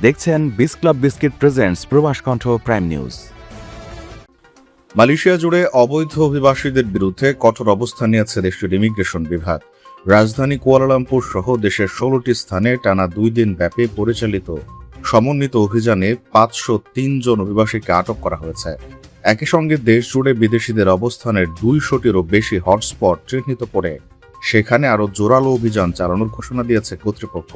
দেখছেন বিস club biscuit presents প্রবাস কণ্ঠ প্রাইম নিউজ। মালয়েশিয়া জুড়ে অবৈধ অভিবাসীদের বিরুদ্ধে কঠোর অবস্থান নিয়েছে দেশটির ইমিগ্রেশন বিভাগ। রাজধানী কুয়ালালামপুর সহ দেশের 16টি স্থানে টানা 2 দিন ব্যাপী পরিচালিত সমন্বিত অভিযানে 503 জন অভিবাসীকে আটক করা হয়েছে। একই সঙ্গে দেশ জুড়ে বিদেশিদের অবস্থানের 200টিরও বেশি হটস্পট চিহ্নিত করে সেখানে আরও জোরালো অভিযান চালানোর ঘোষণা দিয়েছে কর্তৃপক্ষ।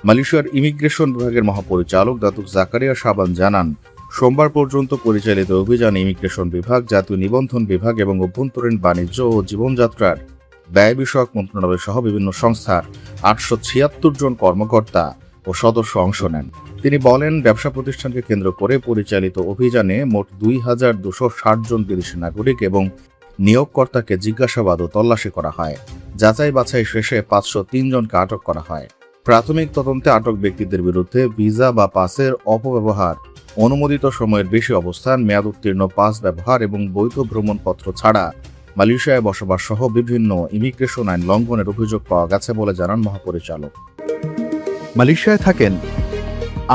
মালয়েশিয়ার ইমিগ্রেশন বিভাগের মহাপরিচালক দাতুক জাকারিয়া শাবান জানান, সোমবার পর্যন্ত পরিচালিত অভিযানে ইমিগ্রেশন বিভাগ, জাতীয় নিবন্ধন বিভাগ এবং অভ্যন্তরীণ বাণিজ্য ও জীবনযাত্রার ব্যয় বিষয়ক মন্ত্রণালয় সহ বিভিন্ন সংস্থার 876 জন কর্মকর্তা ও সদস্য অংশ নেন। তিনি বলেন, ব্যবসা প্রতিষ্ঠানকে কেন্দ্র করে পরিচালিত অভিযানে মোট 2260 জন বিদেশি নাগরিক এবং নিয়োগকর্তাকে জিজ্ঞাসাবাদ ও তল্লাশি করা হয়। যাচাই বাছাই শেষে 503 জনকে আটক করা হয়। প্রাথমিক তদন্তে আটক ব্যক্তিদের বিরুদ্ধে ভিসা বা পাসের অপব্যবহার, অনুমোদিত সময়ের বেশি অবস্থান, মেয়াদ উত্তীর্ণ পাস ব্যবহার এবং বৈধ ভ্রমণপত্র ছাড়া মালয়েশিয়ায় বসবাস সহ বিভিন্ন ইমিগ্রেশন আইন লঙ্ঘনের অভিযোগ পাওয়া গেছে বলে জানান মহাপরিচালক। মালয়েশিয়ায় থাকেন,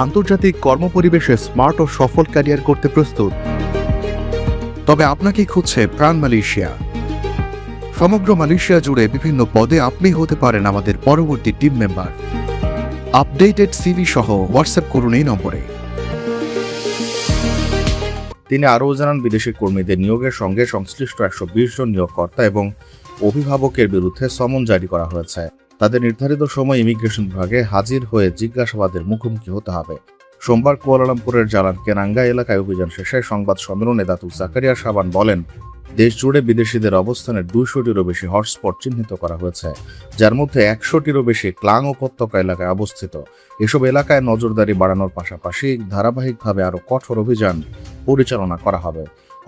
আন্তর্জাতিক কর্মপরিবেশে স্মার্ট ও সফল ক্যারিয়ার করতে প্রস্তুত, তবে আপনাকে খুঁজছে প্রাণ মালয়েশিয়া। সমগ্র মালয়েশিয়া জুড়ে বিভিন্ন পদে আপনি হতে পারেন আমাদের পরবর্তী টিম মেম্বার। আপডেটেড সিভি সহ হোয়াটসঅ্যাপ করুন এই নম্বরে। তিনি আরও জানান, বিদেশি কর্মীদের নিয়োগের সঙ্গে সংশ্লিষ্ট 120 জন নিয়োগকর্তা এবং অভিভাবকের বিরুদ্ধে সমন জারি করা হয়েছে। তাদের নির্ধারিত সময় ইমিগ্রেশন বিভাগে হাজির হয়ে জিজ্ঞাসাবাদের মুখোমুখি হতে হবে। সোমবার কুয়ালালামপুরের জালান কেনাঙ্গা এলাকায় অভিযান শেষে সংবাদ সম্মেলনে দাতুক জাকারিয়া শাবান বলেন, দেশ জুড়ে বিদেশিদের অবস্থানের 200টিরও বেশি হটস্পট চিহ্নিত করা হয়েছে, যার মধ্যে 100টিরও বেশি ক্লাং উপত্যকা এলাকায় অবস্থিত। এসব এলাকায় নজরদারি বাড়ানোর পাশাপাশি ধারাবাহিকভাবে আরও কঠোর অভিযান পরিচালনা করা হবে।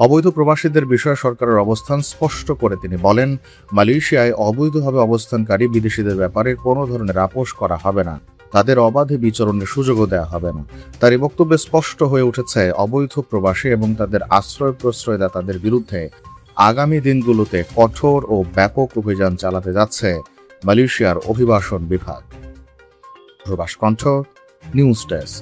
অবৈধ প্রবাসীদের বিষয়ে সরকারের অবস্থান স্পষ্ট করে তিনি বলেন, মালয়েশিয়ায় অবৈধভাবে অবস্থানকারী বিদেশিদের ব্যাপারে কোনো ধরনের আপোষ করা হবে না, তাদের অবাধে বিচরণের সুযোগও দেওয়া হবে না। তার এই বক্তব্যে স্পষ্ট হয়ে উঠেছে, অবৈধ প্রবাসী এবং তাদের আশ্রয় প্রশ্রয়দাতাদের বিরুদ্ধে আগামী দিনগুলোতে কঠোর ও ব্যাপক অভিযান চালাতে যাচ্ছে মালয়েশিয়ার অভিবাসন বিভাগ। প্রবাস কণ্ঠ নিউজ ডেস্ক।